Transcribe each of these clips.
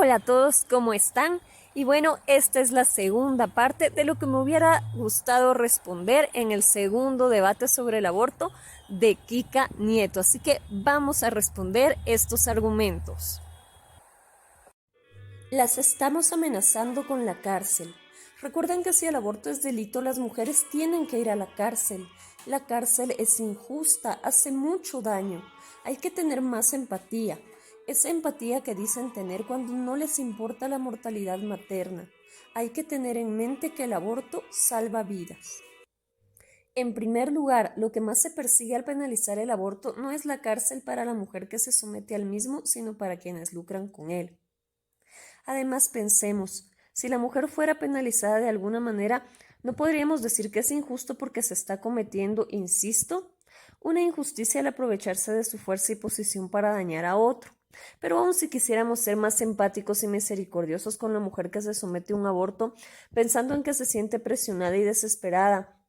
Hola a todos, ¿cómo están? Y bueno, esta es la segunda parte de lo que me hubiera gustado responder en el segundo debate sobre el aborto de Kika Nieto. Así que vamos a responder estos argumentos. Las estamos amenazando con la cárcel. Recuerden que si el aborto es delito, las mujeres tienen que ir a la cárcel. La cárcel es injusta, hace mucho daño. Hay que tener más empatía. Esa empatía que dicen tener cuando no les importa la mortalidad materna. Hay que tener en mente que el aborto salva vidas. En primer lugar, lo que más se persigue al penalizar el aborto no es la cárcel para la mujer que se somete al mismo, sino para quienes lucran con él. Además, pensemos, si la mujer fuera penalizada de alguna manera, no podríamos decir que es injusto porque se está cometiendo, insisto, una injusticia al aprovecharse de su fuerza y posición para dañar a otro. Pero aun si quisiéramos ser más empáticos y misericordiosos con la mujer que se somete a un aborto, pensando en que se siente presionada y desesperada,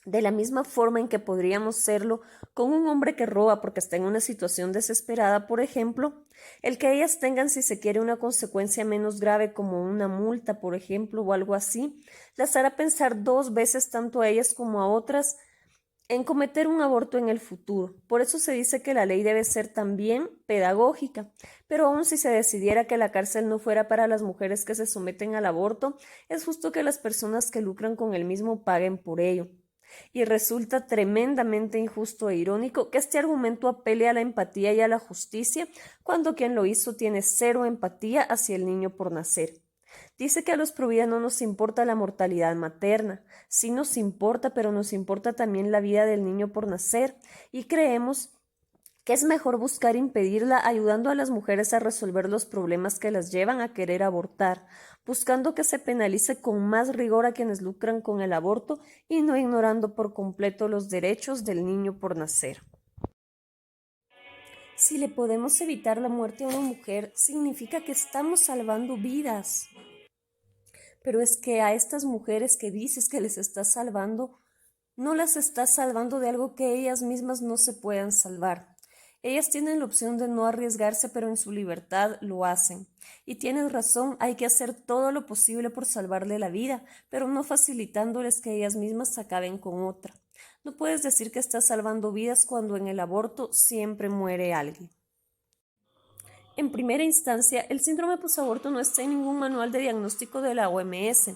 de la misma forma en que podríamos serlo con un hombre que roba porque está en una situación desesperada, por ejemplo, el que ellas tengan, si se quiere, una consecuencia menos grave como una multa, por ejemplo, o algo así, las hará pensar dos veces tanto a ellas como a otras en cometer un aborto en el futuro. Por eso se dice que la ley debe ser también pedagógica, pero aun si se decidiera que la cárcel no fuera para las mujeres que se someten al aborto, es justo que las personas que lucran con el mismo paguen por ello. Y resulta tremendamente injusto e irónico que este argumento apele a la empatía y a la justicia cuando quien lo hizo tiene cero empatía hacia el niño por nacer. Dice que a los provida no nos importa la mortalidad materna, sí nos importa, pero nos importa también la vida del niño por nacer, y creemos que es mejor buscar impedirla ayudando a las mujeres a resolver los problemas que las llevan a querer abortar, buscando que se penalice con más rigor a quienes lucran con el aborto y no ignorando por completo los derechos del niño por nacer. Si le podemos evitar la muerte a una mujer, significa que estamos salvando vidas. Pero es que a estas mujeres que dices que les estás salvando, no las estás salvando de algo que ellas mismas no se puedan salvar. Ellas tienen la opción de no arriesgarse, pero en su libertad lo hacen. Y tienes razón, hay que hacer todo lo posible por salvarle la vida, pero no facilitándoles que ellas mismas acaben con otra. No puedes decir que estás salvando vidas cuando en el aborto siempre muere alguien. En primera instancia, el síndrome posaborto no está en ningún manual de diagnóstico de la OMS.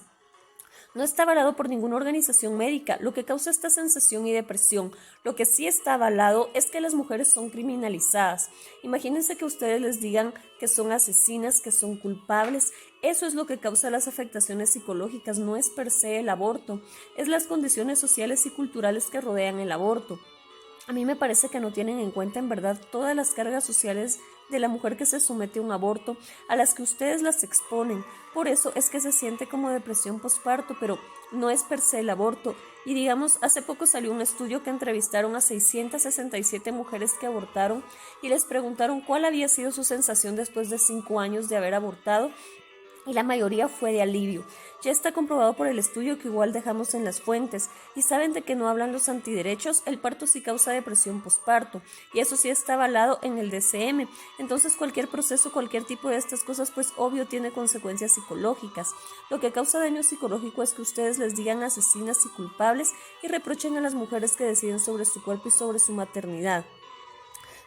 No está avalado por ninguna organización médica, lo que causa esta sensación y depresión. Lo que sí está avalado es que las mujeres son criminalizadas. Imagínense que ustedes les digan que son asesinas, que son culpables. Eso es lo que causa las afectaciones psicológicas, no es per se el aborto, es las condiciones sociales y culturales que rodean el aborto. A mí me parece que no tienen en cuenta en verdad todas las cargas sociales de la mujer que se somete a un aborto, a las que ustedes las exponen. Por eso es que se siente como depresión postparto, pero no es per se el aborto. Y digamos, hace poco salió un estudio que entrevistaron a 667 mujeres que abortaron y les preguntaron cuál había sido su sensación después de 5 años de haber abortado, y la mayoría fue de alivio. Ya está comprobado por el estudio que igual dejamos en las fuentes. Y saben de que no hablan los antiderechos, el parto sí causa depresión postparto, y eso sí está avalado en el DCM. Entonces cualquier proceso, cualquier tipo de estas cosas, pues obvio tiene consecuencias psicológicas. Lo que causa daño psicológico es que ustedes les digan asesinas y culpables y reprochen a las mujeres que deciden sobre su cuerpo y sobre su maternidad.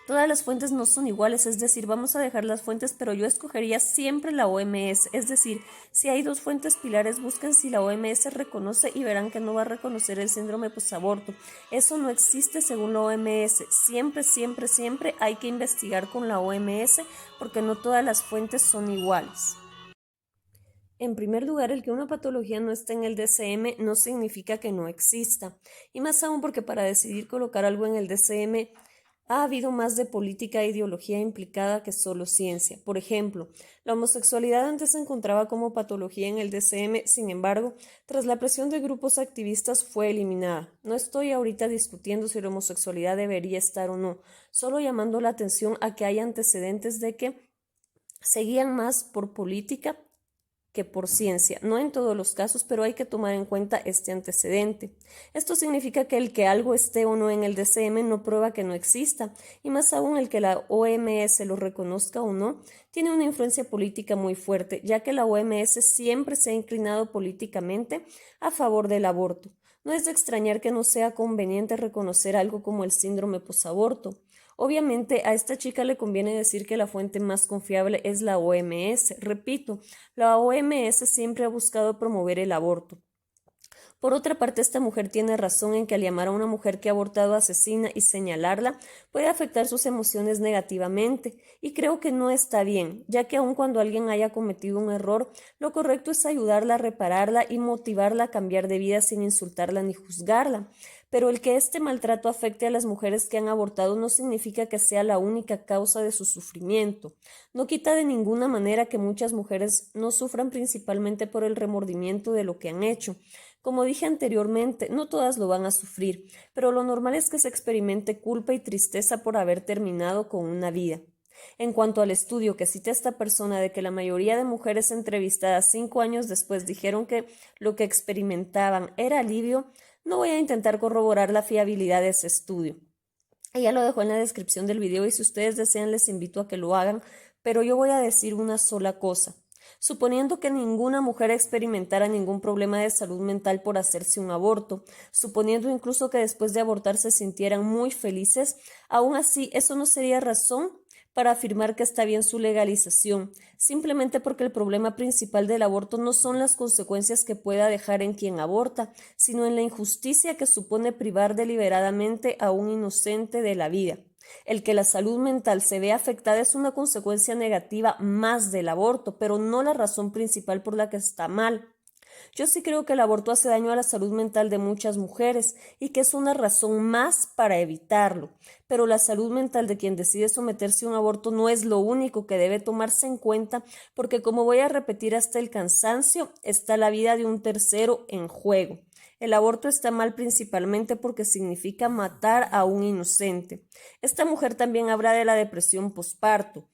Todas las fuentes no son iguales, es decir, vamos a dejar las fuentes, pero yo escogería siempre la OMS, es decir, si hay dos fuentes pilares, busquen si la OMS reconoce y verán que no va a reconocer el síndrome posaborto. Eso no existe según la OMS. Siempre, siempre, siempre hay que investigar con la OMS porque no todas las fuentes son iguales. En primer lugar, el que una patología no esté en el DCM no significa que no exista, y más aún porque para decidir colocar algo en el DCM ha habido más de política e ideología implicada que solo ciencia. Por ejemplo, la homosexualidad antes se encontraba como patología en el DCM, sin embargo, tras la presión de grupos activistas fue eliminada. No estoy ahorita discutiendo si la homosexualidad debería estar o no, solo llamando la atención a que hay antecedentes de que seguían más por política que por ciencia. No en todos los casos, pero hay que tomar en cuenta este antecedente. Esto significa que el que algo esté o no en el DSM no prueba que no exista, y más aún el que la OMS lo reconozca o no, tiene una influencia política muy fuerte, ya que la OMS siempre se ha inclinado políticamente a favor del aborto. No es de extrañar que no sea conveniente reconocer algo como el síndrome posaborto. Obviamente a esta chica le conviene decir que la fuente más confiable es la OMS. Repito, la OMS siempre ha buscado promover el aborto. Por otra parte, esta mujer tiene razón en que al llamar a una mujer que ha abortado asesina y señalarla puede afectar sus emociones negativamente, y creo que no está bien, ya que aun cuando alguien haya cometido un error, lo correcto es ayudarla a repararla y motivarla a cambiar de vida sin insultarla ni juzgarla. Pero el que este maltrato afecte a las mujeres que han abortado no significa que sea la única causa de su sufrimiento. No quita de ninguna manera que muchas mujeres no sufran principalmente por el remordimiento de lo que han hecho. Como dije anteriormente, no todas lo van a sufrir, pero lo normal es que se experimente culpa y tristeza por haber terminado con una vida. En cuanto al estudio que cita esta persona de que la mayoría de mujeres entrevistadas 5 años después dijeron que lo que experimentaban era alivio, no voy a intentar corroborar la fiabilidad de ese estudio. Ella lo dejó en la descripción del video y si ustedes desean les invito a que lo hagan, pero yo voy a decir una sola cosa. Suponiendo que ninguna mujer experimentara ningún problema de salud mental por hacerse un aborto, suponiendo incluso que después de abortar se sintieran muy felices, aún así eso no sería razón para afirmar que está bien su legalización, simplemente porque el problema principal del aborto no son las consecuencias que pueda dejar en quien aborta, sino en la injusticia que supone privar deliberadamente a un inocente de la vida. El que la salud mental se vea afectada es una consecuencia negativa más del aborto, pero no la razón principal por la que está mal. Yo sí creo que el aborto hace daño a la salud mental de muchas mujeres y que es una razón más para evitarlo, pero la salud mental de quien decide someterse a un aborto no es lo único que debe tomarse en cuenta porque, como voy a repetir hasta el cansancio, está la vida de un tercero en juego. El aborto está mal principalmente porque significa matar a un inocente. Esta mujer también habla de la depresión posparto.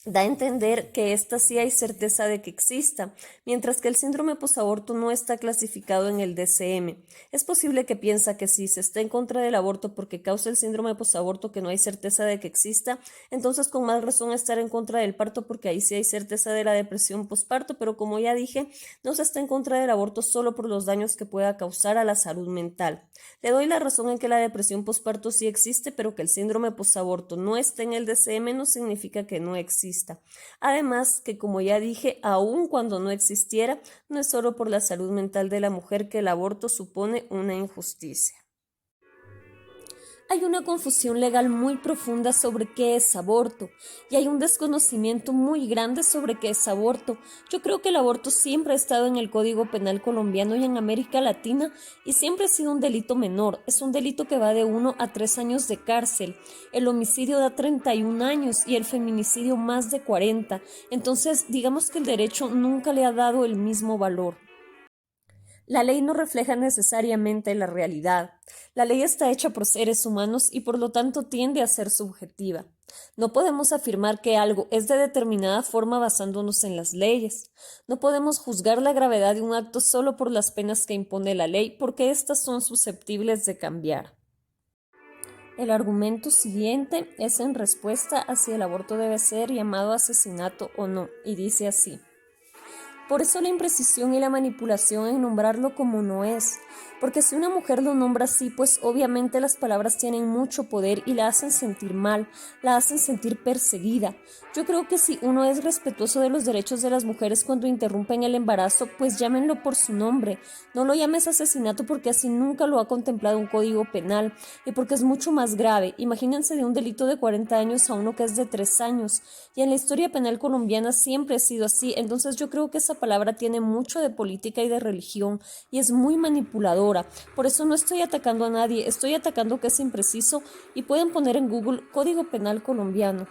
Da a entender que esta sí hay certeza de que exista, mientras que el síndrome posaborto no está clasificado en el DSM. Es posible que piensa que si se está en contra del aborto porque causa el síndrome posaborto que no hay certeza de que exista, entonces con más razón estar en contra del parto porque ahí sí hay certeza de la depresión posparto, pero como ya dije, no se está en contra del aborto solo por los daños que pueda causar a la salud mental. Le doy la razón en que la depresión posparto sí existe, pero que el síndrome posaborto no esté en el DSM no significa que no exista. Además, que como ya dije, aun cuando no existiera, no es solo por la salud mental de la mujer que el aborto supone una injusticia. Hay una confusión legal muy profunda sobre qué es aborto y hay un desconocimiento muy grande sobre qué es aborto. Yo creo que el aborto siempre ha estado en el Código Penal colombiano y en América Latina y siempre ha sido un delito menor. Es un delito que va de 1 a 3 años de cárcel. El homicidio da 31 años y el feminicidio más de 40. Entonces, digamos que el derecho nunca le ha dado el mismo valor. La ley no refleja necesariamente la realidad. La ley está hecha por seres humanos y por lo tanto tiende a ser subjetiva. No podemos afirmar que algo es de determinada forma basándonos en las leyes. No podemos juzgar la gravedad de un acto solo por las penas que impone la ley, porque éstas son susceptibles de cambiar. El argumento siguiente es en respuesta a si el aborto debe ser llamado asesinato o no, y dice así. Por eso la imprecisión y la manipulación en nombrarlo como no es, porque si una mujer lo nombra así, pues obviamente las palabras tienen mucho poder y la hacen sentir mal, la hacen sentir perseguida. Yo creo que si uno es respetuoso de los derechos de las mujeres cuando interrumpen el embarazo, pues llámenlo por su nombre. No lo llames asesinato porque así nunca lo ha contemplado un código penal y porque es mucho más grave. Imagínense de un delito de 40 años a uno que es de 3 años. Y en la historia penal colombiana siempre ha sido así, entonces yo creo que esa palabra tiene mucho de política y de religión y es muy manipuladora. Por eso no estoy atacando a nadie, estoy atacando que es impreciso y pueden poner en Google Código Penal colombiano.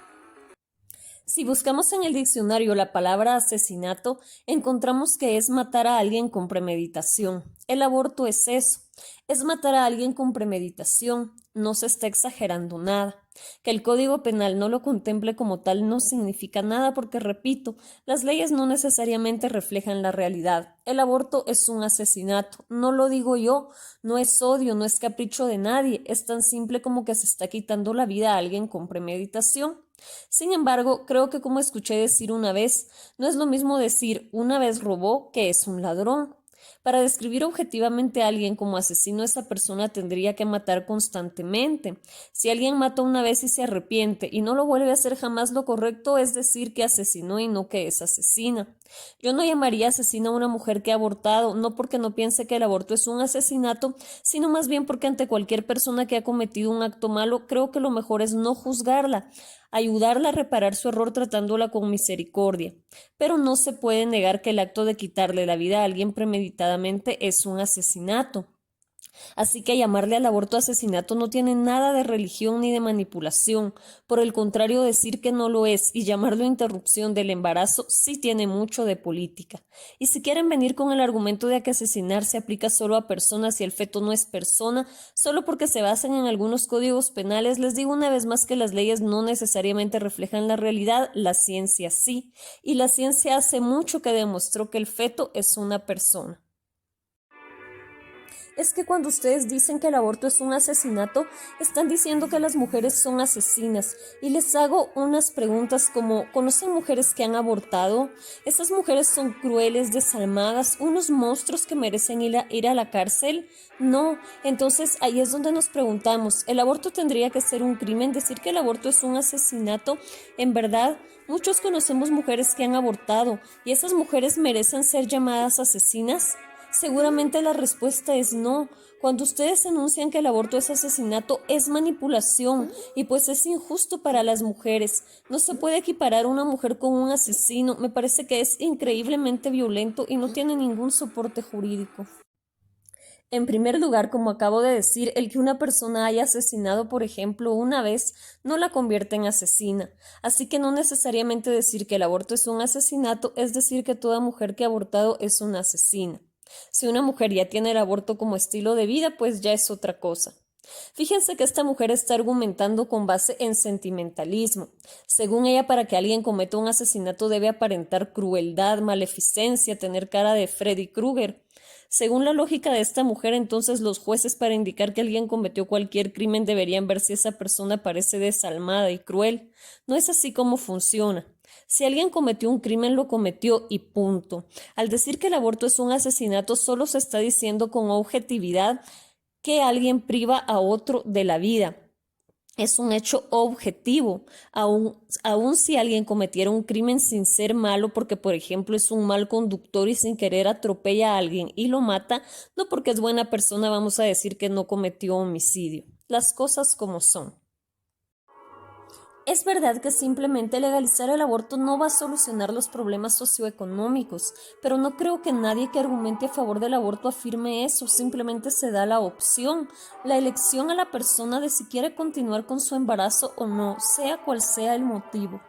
Si buscamos en el diccionario la palabra asesinato, encontramos que es matar a alguien con premeditación. El aborto es eso, es matar a alguien con premeditación, no se está exagerando nada. Que el Código Penal no lo contemple como tal no significa nada porque, repito, las leyes no necesariamente reflejan la realidad. El aborto es un asesinato, no lo digo yo, no es odio, no es capricho de nadie, es tan simple como que se está quitando la vida a alguien con premeditación. Sin embargo, creo que como escuché decir una vez, no es lo mismo decir una vez robó que es un ladrón. Para describir objetivamente a alguien como asesino, esa persona tendría que matar constantemente. Si alguien mata una vez y se arrepiente y no lo vuelve a hacer jamás, lo correcto es decir que asesinó y no que es asesina. Yo no llamaría asesina a una mujer que ha abortado, no porque no piense que el aborto es un asesinato, sino más bien porque ante cualquier persona que ha cometido un acto malo, creo que lo mejor es no juzgarla, ayudarla a reparar su error tratándola con misericordia. Pero no se puede negar que el acto de quitarle la vida a alguien premeditadamente es un asesinato. Así que llamarle al aborto asesinato no tiene nada de religión ni de manipulación. Por el contrario, decir que no lo es y llamarlo interrupción del embarazo sí tiene mucho de política. Y si quieren venir con el argumento de que asesinar se aplica solo a personas y el feto no es persona, solo porque se basan en algunos códigos penales, les digo una vez más que las leyes no necesariamente reflejan la realidad, la ciencia sí. Y la ciencia hace mucho que demostró que el feto es una persona. Es que cuando ustedes dicen que el aborto es un asesinato, están diciendo que las mujeres son asesinas. Y les hago unas preguntas como, ¿conocen mujeres que han abortado? ¿Esas mujeres son crueles, desalmadas, unos monstruos que merecen ir a la cárcel? No. Entonces ahí es donde nos preguntamos, ¿el aborto tendría que ser un crimen? ¿Decir que el aborto es un asesinato? En verdad, muchos conocemos mujeres que han abortado, ¿y esas mujeres merecen ser llamadas asesinas? Seguramente la respuesta es no. Cuando ustedes anuncian que el aborto es asesinato, es manipulación y pues es injusto para las mujeres. No se puede equiparar a una mujer con un asesino. Me parece que es increíblemente violento y no tiene ningún soporte jurídico. En primer lugar, como acabo de decir, el que una persona haya asesinado, por ejemplo, una vez, no la convierte en asesina. Así que no necesariamente decir que el aborto es un asesinato es decir que toda mujer que ha abortado es una asesina. Si una mujer ya tiene el aborto como estilo de vida, pues ya es otra cosa. Fíjense que esta mujer está argumentando con base en sentimentalismo. Según ella, para que alguien cometa un asesinato debe aparentar crueldad, maleficencia, tener cara de Freddy Krueger. Según la lógica de esta mujer, entonces los jueces para indicar que alguien cometió cualquier crimen deberían ver si esa persona parece desalmada y cruel. No es así como funciona. Si alguien cometió un crimen, lo cometió y punto. Al decir que el aborto es un asesinato, solo se está diciendo con objetividad que alguien priva a otro de la vida. Es un hecho objetivo, aun si alguien cometiera un crimen sin ser malo, porque por ejemplo es un mal conductor y sin querer atropella a alguien y lo mata, no porque es buena persona vamos a decir que no cometió homicidio. Las cosas como son. Es verdad que simplemente legalizar el aborto no va a solucionar los problemas socioeconómicos, pero no creo que nadie que argumente a favor del aborto afirme eso, simplemente se da la opción, la elección a la persona de si quiere continuar con su embarazo o no, sea cual sea el motivo.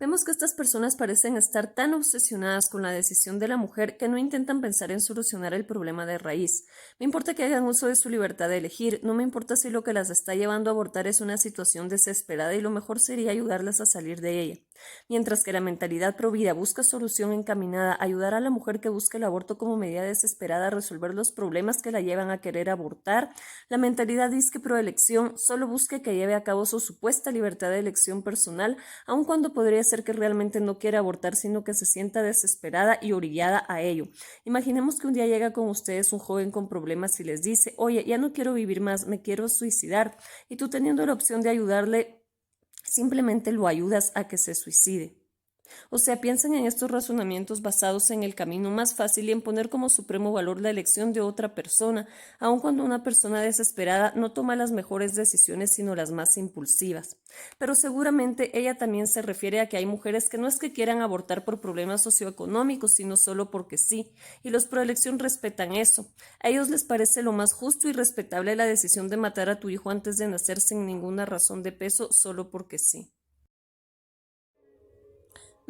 Vemos que estas personas parecen estar tan obsesionadas con la decisión de la mujer que no intentan pensar en solucionar el problema de raíz. Me importa que hagan uso de su libertad de elegir, no me importa si lo que las está llevando a abortar es una situación desesperada y lo mejor sería ayudarlas a salir de ella. Mientras que la mentalidad provida busca solución encaminada a ayudar a la mujer que busca el aborto como medida desesperada a resolver los problemas que la llevan a querer abortar, la mentalidad disque proelección solo busca que lleve a cabo su supuesta libertad de elección personal, aun cuando podría ser que realmente no quiera abortar, sino que se sienta desesperada y orillada a ello. Imaginemos que un día llega con ustedes un joven con problemas y les dice, oye, ya no quiero vivir más, me quiero suicidar, y tú teniendo la opción de ayudarle, simplemente lo ayudas a que se suicide. O sea, piensen en estos razonamientos basados en el camino más fácil y en poner como supremo valor la elección de otra persona, aun cuando una persona desesperada no toma las mejores decisiones sino las más impulsivas. Pero seguramente ella también se refiere a que hay mujeres que no es que quieran abortar por problemas socioeconómicos, sino solo porque sí, y los proelección respetan eso. A ellos les parece lo más justo y respetable la decisión de matar a tu hijo antes de nacer sin ninguna razón de peso, solo porque sí.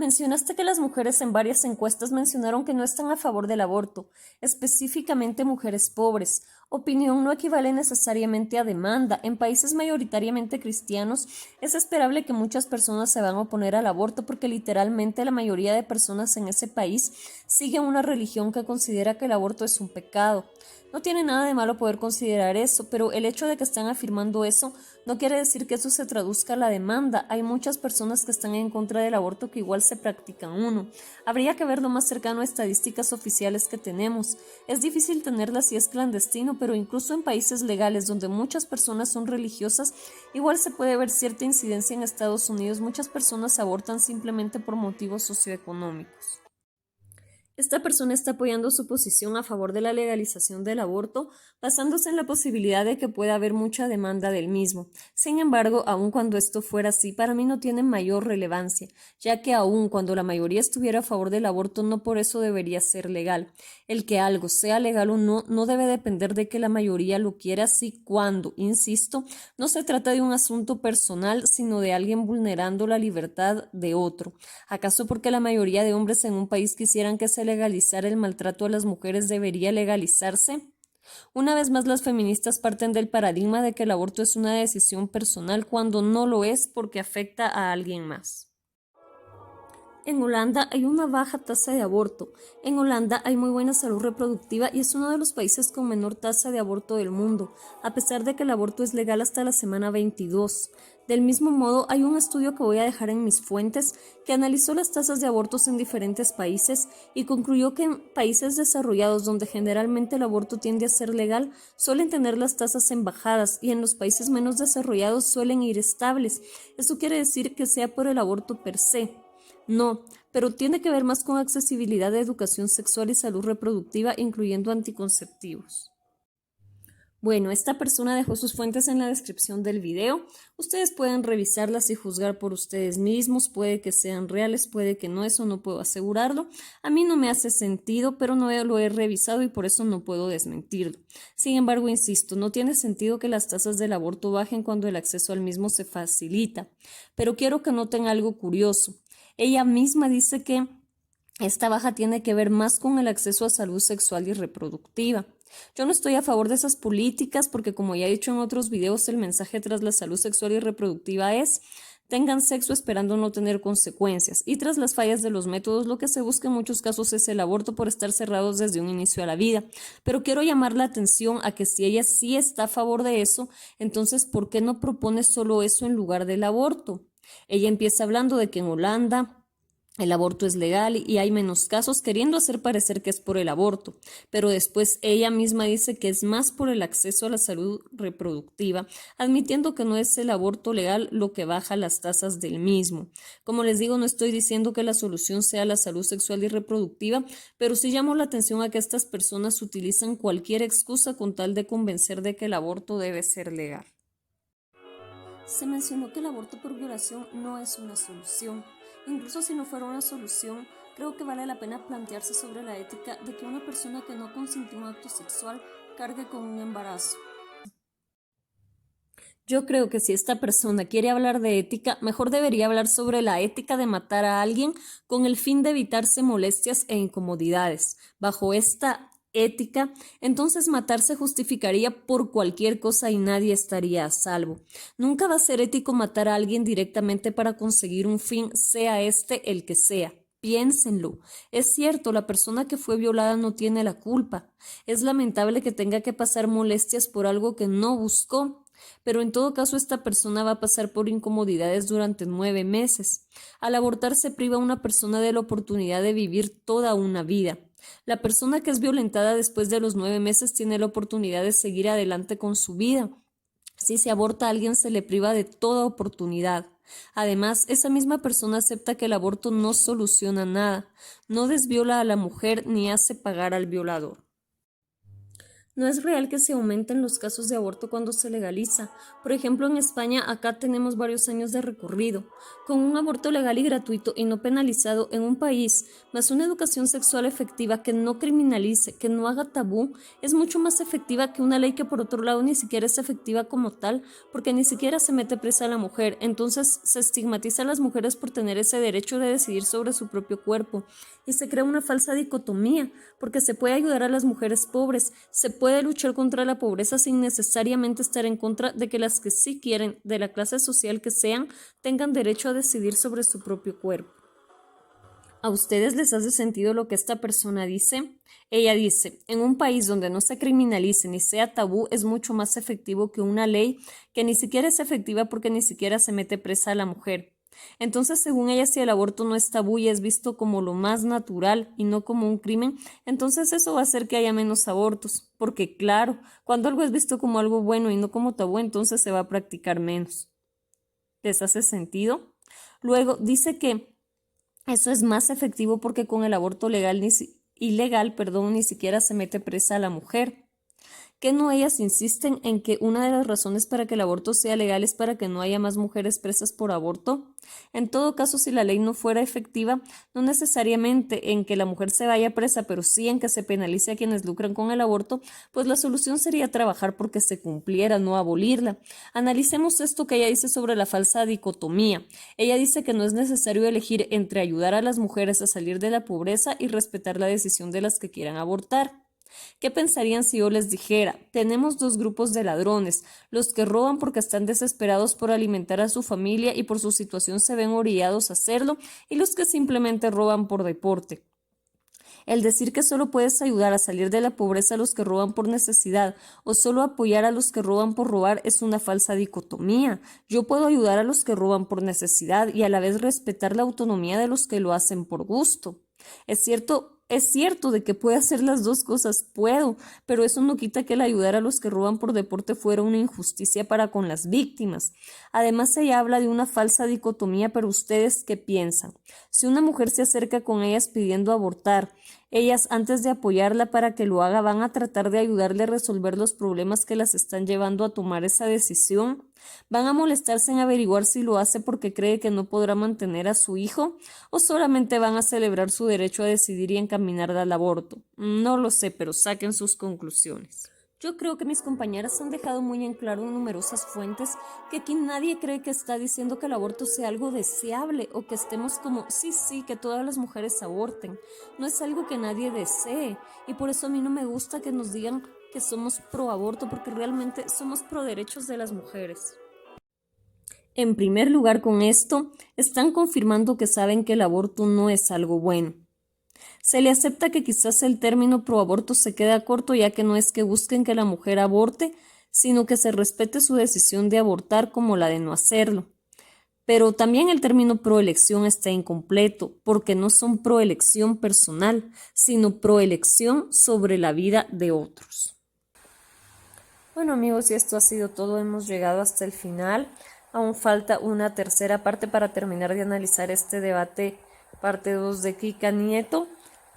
Mencionaste que las mujeres en varias encuestas mencionaron que no están a favor del aborto, específicamente mujeres pobres. Opinión no equivale necesariamente a demanda. En países mayoritariamente cristianos es esperable que muchas personas se van a oponer al aborto porque literalmente la mayoría de personas en ese país sigue una religión que considera que el aborto es un pecado. No tiene nada de malo poder considerar eso, pero el hecho de que están afirmando eso no quiere decir que eso se traduzca a la demanda. Hay muchas personas que están en contra del aborto que igual se practican uno. Habría que verlo más cercano a estadísticas oficiales que tenemos. Es difícil tenerlas si es clandestino, pero incluso en países legales donde muchas personas son religiosas, igual se puede ver cierta incidencia en Estados Unidos. Muchas personas abortan simplemente por motivos socioeconómicos. Esta persona está apoyando su posición a favor de la legalización del aborto, basándose en la posibilidad de que pueda haber mucha demanda del mismo. Sin embargo, aun cuando esto fuera así, para mí no tiene mayor relevancia, ya que aun cuando la mayoría estuviera a favor del aborto, no por eso debería ser legal. El que algo sea legal o no, no debe depender de que la mayoría lo quiera así cuando, insisto, no se trata de un asunto personal, sino de alguien vulnerando la libertad de otro. ¿Acaso porque la mayoría de hombres en un país quisieran que se legalizara el maltrato a las mujeres debería legalizarse? Una vez más, las feministas parten del paradigma de que el aborto es una decisión personal cuando no lo es porque afecta a alguien más. En Holanda hay una baja tasa de aborto. En Holanda hay muy buena salud reproductiva y es uno de los países con menor tasa de aborto del mundo, a pesar de que el aborto es legal hasta la semana 22. Del mismo modo, hay un estudio que voy a dejar en mis fuentes que analizó las tasas de abortos en diferentes países y concluyó que en países desarrollados donde generalmente el aborto tiende a ser legal, suelen tener las tasas en bajadas y en los países menos desarrollados suelen ir estables. Eso quiere decir que sea por el aborto per se. No, pero tiene que ver más con accesibilidad de educación sexual y salud reproductiva, incluyendo anticonceptivos. Bueno, esta persona dejó sus fuentes en la descripción del video. Ustedes pueden revisarlas y juzgar por ustedes mismos. Puede que sean reales, puede que no, eso no puedo asegurarlo. A mí no me hace sentido, pero no lo he revisado y por eso no puedo desmentirlo. Sin embargo, insisto, no tiene sentido que las tasas del aborto bajen cuando el acceso al mismo se facilita. Pero quiero que noten algo curioso. Ella misma dice que esta baja tiene que ver más con el acceso a salud sexual y reproductiva. Yo no estoy a favor de esas políticas porque, como ya he dicho en otros videos, el mensaje tras la salud sexual y reproductiva es: tengan sexo esperando no tener consecuencias. Y tras las fallas de los métodos, lo que se busca en muchos casos es el aborto por estar cerrados desde un inicio a la vida. Pero quiero llamar la atención a que si ella sí está a favor de eso, entonces ¿por qué no propone solo eso en lugar del aborto? Ella empieza hablando de que en Holanda el aborto es legal y hay menos casos, queriendo hacer parecer que es por el aborto, pero después ella misma dice que es más por el acceso a la salud reproductiva, admitiendo que no es el aborto legal lo que baja las tasas del mismo. Como les digo, no estoy diciendo que la solución sea la salud sexual y reproductiva, pero sí llamo la atención a que estas personas utilizan cualquier excusa con tal de convencer de que el aborto debe ser legal. Se mencionó que el aborto por violación no es una solución. Incluso si no fuera una solución, creo que vale la pena plantearse sobre la ética de que una persona que no consintió un acto sexual cargue con un embarazo. Yo creo que si esta persona quiere hablar de ética, mejor debería hablar sobre la ética de matar a alguien con el fin de evitarse molestias e incomodidades. Bajo esta ética, entonces matar se justificaría por cualquier cosa y nadie estaría a salvo. Nunca va a ser ético matar a alguien directamente para conseguir un fin, sea este el que sea. Piénsenlo. Es cierto, la persona que fue violada no tiene la culpa. Es lamentable que tenga que pasar molestias por algo que no buscó. Pero en todo caso esta persona va a pasar por incomodidades durante 9 meses. Al abortar se priva a una persona de la oportunidad de vivir toda una vida. La persona que es violentada después de los 9 meses tiene la oportunidad de seguir adelante con su vida. Si se aborta a alguien se le priva de toda oportunidad. Además, esa misma persona acepta que el aborto no soluciona nada, no desviola a la mujer ni hace pagar al violador. No es real que se aumenten los casos de aborto cuando se legaliza. Por ejemplo, en España acá tenemos varios años de recorrido. Con un aborto legal y gratuito y no penalizado en un país, más una educación sexual efectiva que no criminalice, que no haga tabú, es mucho más efectiva que una ley que por otro lado ni siquiera es efectiva como tal, porque ni siquiera se mete presa a la mujer. Entonces se estigmatiza a las mujeres por tener ese derecho de decidir sobre su propio cuerpo. Y se crea una falsa dicotomía, porque se puede ayudar a las mujeres pobres, se puede luchar contra la pobreza sin necesariamente estar en contra de que las que sí quieren, de la clase social que sean, tengan derecho a decidir sobre su propio cuerpo. ¿A ustedes les hace sentido lo que esta persona dice? Ella dice, en un país donde no se criminalice ni sea tabú, es mucho más efectivo que una ley que ni siquiera es efectiva porque ni siquiera se mete presa a la mujer. Entonces, según ella, si el aborto no es tabú y es visto como lo más natural y no como un crimen, entonces eso va a hacer que haya menos abortos. Porque claro, cuando algo es visto como algo bueno y no como tabú, entonces se va a practicar menos. ¿Les hace sentido? Luego, dice que eso es más efectivo porque con el aborto ilegal, ni siquiera se mete presa a la mujer. Que no ellas insisten en que una de las razones para que el aborto sea legal es para que no haya más mujeres presas por aborto. En todo caso, si la ley no fuera efectiva, no necesariamente en que la mujer se vaya presa, pero sí en que se penalice a quienes lucran con el aborto, pues la solución sería trabajar porque se cumpliera, no abolirla. Analicemos esto que ella dice sobre la falsa dicotomía. Ella dice que no es necesario elegir entre ayudar a las mujeres a salir de la pobreza y respetar la decisión de las que quieran abortar. ¿Qué pensarían si yo les dijera, tenemos dos grupos de ladrones, los que roban porque están desesperados por alimentar a su familia y por su situación se ven orillados a hacerlo, y los que simplemente roban por deporte? El decir que solo puedes ayudar a salir de la pobreza a los que roban por necesidad o solo apoyar a los que roban por robar es una falsa dicotomía. Yo puedo ayudar a los que roban por necesidad y a la vez respetar la autonomía de los que lo hacen por gusto. Es cierto de que puedo hacer las dos cosas, puedo, pero eso no quita que el ayudar a los que roban por deporte fuera una injusticia para con las víctimas. Además, ella habla de una falsa dicotomía, pero ¿ustedes qué piensan? Si una mujer se acerca con ellas pidiendo abortar, ellas, antes de apoyarla para que lo haga, van a tratar de ayudarle a resolver los problemas que las están llevando a tomar esa decisión. ¿Van a molestarse en averiguar si lo hace porque cree que no podrá mantener a su hijo? ¿O solamente van a celebrar su derecho a decidir y encaminarla al aborto? No lo sé, pero saquen sus conclusiones. Yo creo que mis compañeras han dejado muy en claro en numerosas fuentes que aquí nadie cree que está diciendo que el aborto sea algo deseable o que estemos como, sí, que todas las mujeres aborten. No es algo que nadie desee y por eso a mí no me gusta que nos digan que somos pro aborto porque realmente somos pro derechos de las mujeres. En primer lugar, con esto, están confirmando que saben que el aborto no es algo bueno. Se le acepta que quizás el término proaborto se queda corto, ya que no es que busquen que la mujer aborte, sino que se respete su decisión de abortar como la de no hacerlo. Pero también el término proelección está incompleto, porque no son proelección personal, sino proelección sobre la vida de otros. Bueno amigos, y esto ha sido todo, hemos llegado hasta el final. Aún falta una tercera parte para terminar de analizar este debate, parte 2 de Kika Nieto.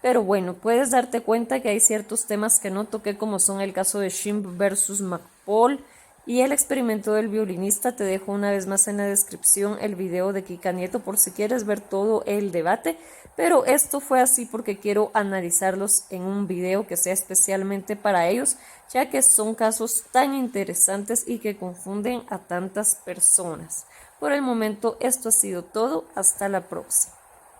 Pero bueno, puedes darte cuenta que hay ciertos temas que no toqué, como son el caso de Shimp versus McPaul y el experimento del violinista. Te dejo una vez más en la descripción el video de Kika Nieto por si quieres ver todo el debate. Pero esto fue así porque quiero analizarlos en un video que sea especialmente para ellos, ya que son casos tan interesantes y que confunden a tantas personas. Por el momento esto ha sido todo, hasta la próxima.